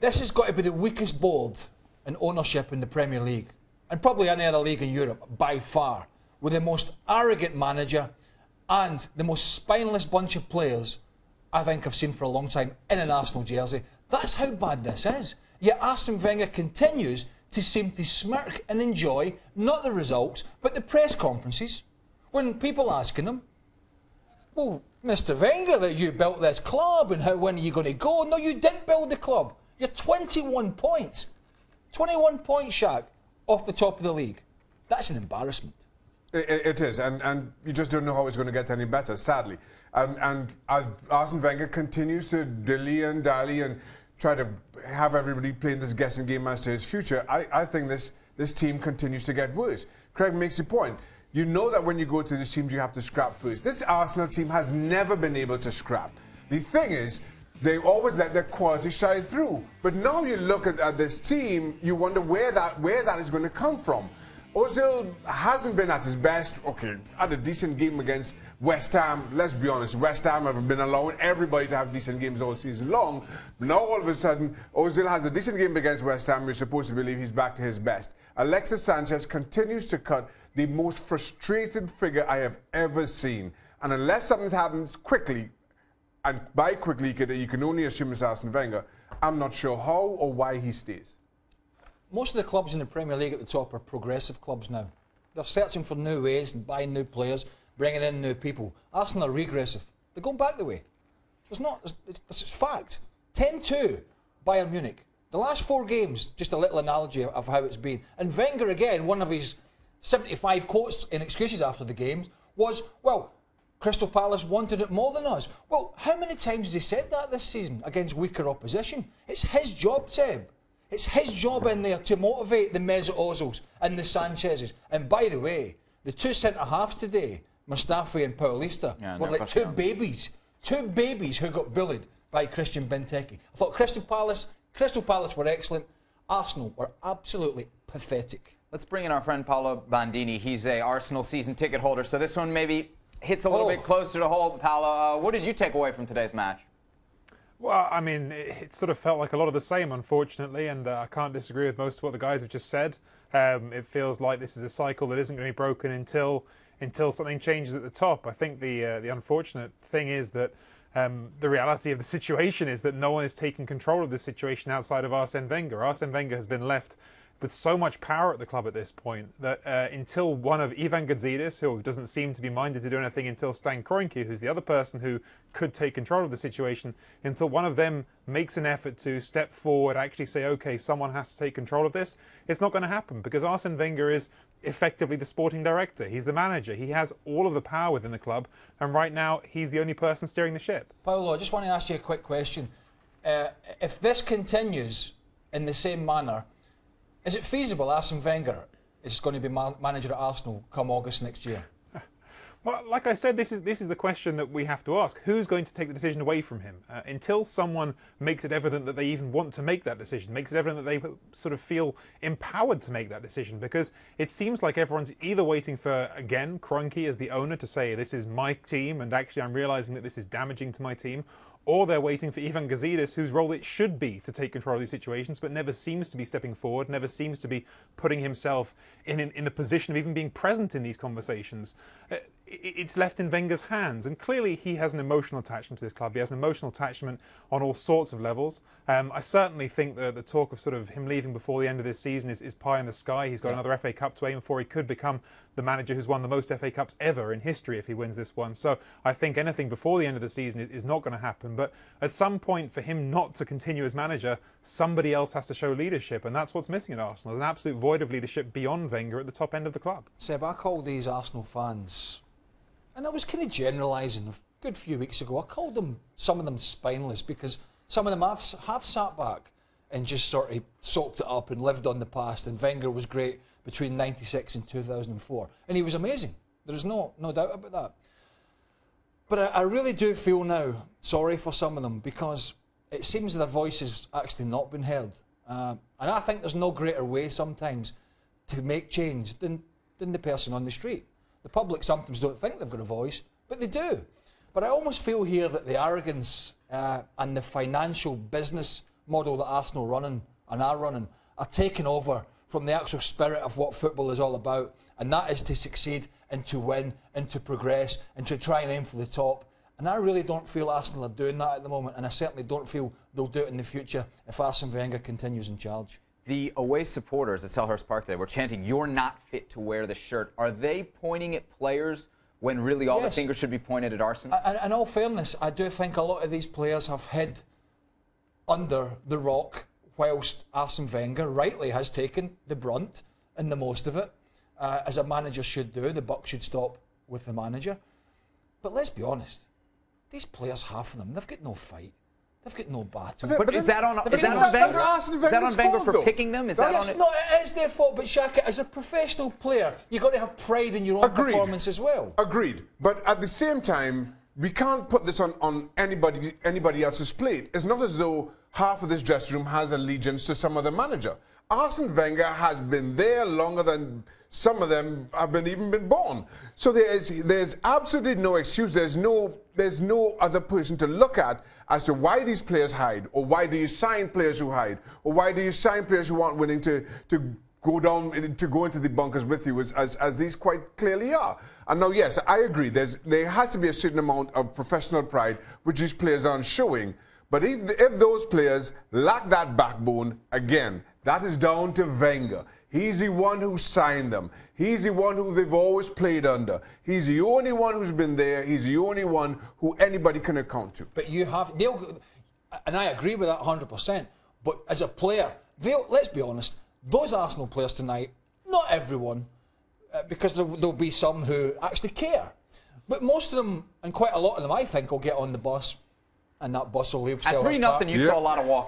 This has got to be the weakest board in ownership in the Premier League, and probably any other league in Europe by far, with the most arrogant manager and the most spineless bunch of players I think I've seen for a long time in an Arsenal jersey. That's how bad this is. Yet Arsene Wenger continues to seem to smirk and enjoy not the results but the press conferences when people asking him, well, Mr. Wenger, that you built this club and when are you going to go? No, you didn't build the club. You're 21 points. 21 points, Shaq, off the top of the league. That's an embarrassment. It is, and you just don't know how it's going to get any better, sadly. And as Arsene Wenger continues to dilly and dally and try to have everybody playing this guessing game as to his future, I think this team continues to get worse. Craig makes a point. You know that when you go to these teams, you have to scrap first. This Arsenal team has never been able to scrap. The thing is, they always let their quality shine through. But now you look at this team, you wonder where that is going to come from. Ozil hasn't been at his best. Okay, had a decent game against West Ham. Let's be honest, West Ham have been allowing everybody to have decent games all season long. Now all of a sudden, Ozil has a decent game against West Ham. You're supposed to believe he's back to his best. Alexis Sanchez continues to cut the most frustrated figure I have ever seen. And unless something happens quickly, and by quickly you can only assume it's Arsene Wenger, I'm not sure how or why he stays. Most of the clubs in the Premier League at the top are progressive clubs now. They're searching for new ways and buying new players, bringing in new people. Arsenal are regressive. They're going back the way. It's fact. 10-2, Bayern Munich. The last 4 games, just a little analogy of how it's been. And Wenger, again, one of his 75 quotes and excuses after the games was, well, Crystal Palace wanted it more than us. Well, how many times has he said that this season against weaker opposition? It's his job, Seb. It's his job in there to motivate the Mesut Ozils and the Sanchezes. And by the way, the 2 centre-halves today, Mustafi and Paulista, were like two babies who got bullied by Christian Benteke. I thought Crystal Palace were excellent. Arsenal were absolutely pathetic. Let's bring in our friend Paolo Bandini. He's a Arsenal season ticket holder, so this one maybe hits a little bit closer to home. Paolo, what did you take away from today's match? Well, I mean, it sort of felt like a lot of the same, unfortunately, and I can't disagree with most of what the guys have just said. It feels like this is a cycle that isn't going to be broken until something changes at the top. I think the unfortunate thing is that the reality of the situation is that no one is taking control of the situation outside of Arsene Wenger. Arsene Wenger has been left with so much power at the club at this point that until one of Ivan Gazidis, who doesn't seem to be minded to do anything, until Stan Kroenke, who's the other person who could take control of the situation, until one of them makes an effort to step forward, actually say, okay, someone has to take control of this, it's not going to happen, because Arsene Wenger is effectively the sporting director. He's the manager. He has all of the power within the club, and right now he's the only person steering the ship. Paolo, I just want to ask you a quick question. If this continues in the same manner, is it feasible Arsene Wenger is going to be manager at Arsenal come August next year? Well, like I said, this is the question that we have to ask. Who's going to take the decision away from him? Until someone makes it evident that they even want to make that decision, makes it evident that they sort of feel empowered to make that decision, because it seems like everyone's either waiting for, again, Kroenke as the owner to say, this is my team, and actually I'm realising that this is damaging to my team, or they're waiting for Ivan Gazidis, whose role it should be to take control of these situations, but never seems to be stepping forward, never seems to be putting himself in the position of even being present in these conversations. It's left in Wenger's hands, and clearly he has an emotional attachment to this club. He has an emotional attachment on all sorts of levels. I certainly think that the talk of sort of him leaving before the end of this season is pie in the sky. He's got another FA Cup to aim for. He could become the manager who's won the most FA Cups ever in history if he wins this one. So I think anything before the end of the season is not going to happen. But at some point, for him not to continue as manager, somebody else has to show leadership, and that's what's missing at Arsenal. There's an absolute void of leadership beyond Wenger at the top end of the club. Seb, I call these Arsenal fans, and I was kind of generalising a good few weeks ago, I called some of them spineless, because some of them have sat back and just sort of soaked it up and lived on the past, and Wenger was great between 96 and 2004, and he was amazing. There's no doubt about that. But I really do feel now sorry for some of them, because it seems their voice has actually not been heard. And I think there's no greater way sometimes to make change than the person on the street. The public sometimes don't think they've got a voice, but they do. But I almost feel here that the arrogance and the financial business model that Arsenal running and are running are taking over from the actual spirit of what football is all about, and that is to succeed and to win and to progress and to try and aim for the top. And I really don't feel Arsenal are doing that at the moment, and I certainly don't feel they'll do it in the future if Arsene Wenger continues in charge. The away supporters at Selhurst Park today were chanting, "You're not fit to wear the shirt." Are they pointing at players when really all the fingers should be pointed at Arsene? And in all fairness, I do think a lot of these players have hid under the rock whilst Arsene Wenger rightly has taken the brunt and the most of it, as a manager should do. The buck should stop with the manager. But let's be honest, these players, half of them, they've got no fight. They've got no battle. But is that on Wenger? Is that on Wenger for picking them? Is that on it? No, it is their fault. But Shaka, as a professional player, you've got to have pride in your own performance as well. Agreed. But at the same time, we can't put this on anybody else's plate. It's not as though half of this dressing room has allegiance to some other manager. Arsene Wenger has been there longer than some of them have even been born. So there's absolutely no excuse. There's no other person to look at as to why these players hide, or why do you sign players who hide, or why do you sign players who aren't willing to go into the bunkers with you, as these quite clearly are. And now, yes, I agree. There has to be a certain amount of professional pride which these players aren't showing. But if those players lack that backbone, again, that is down to Wenger. He's the one who signed them. He's the one who they've always played under. He's the only one who's been there. He's the only one who anybody can account to. But and I agree with that 100%. But as a player, let's be honest, those Arsenal players tonight, not everyone, because there'll be some who actually care. But most of them, and quite a lot of them, I think, will get on the bus, and that bus will leave. At 3-0, you saw a lot of walking.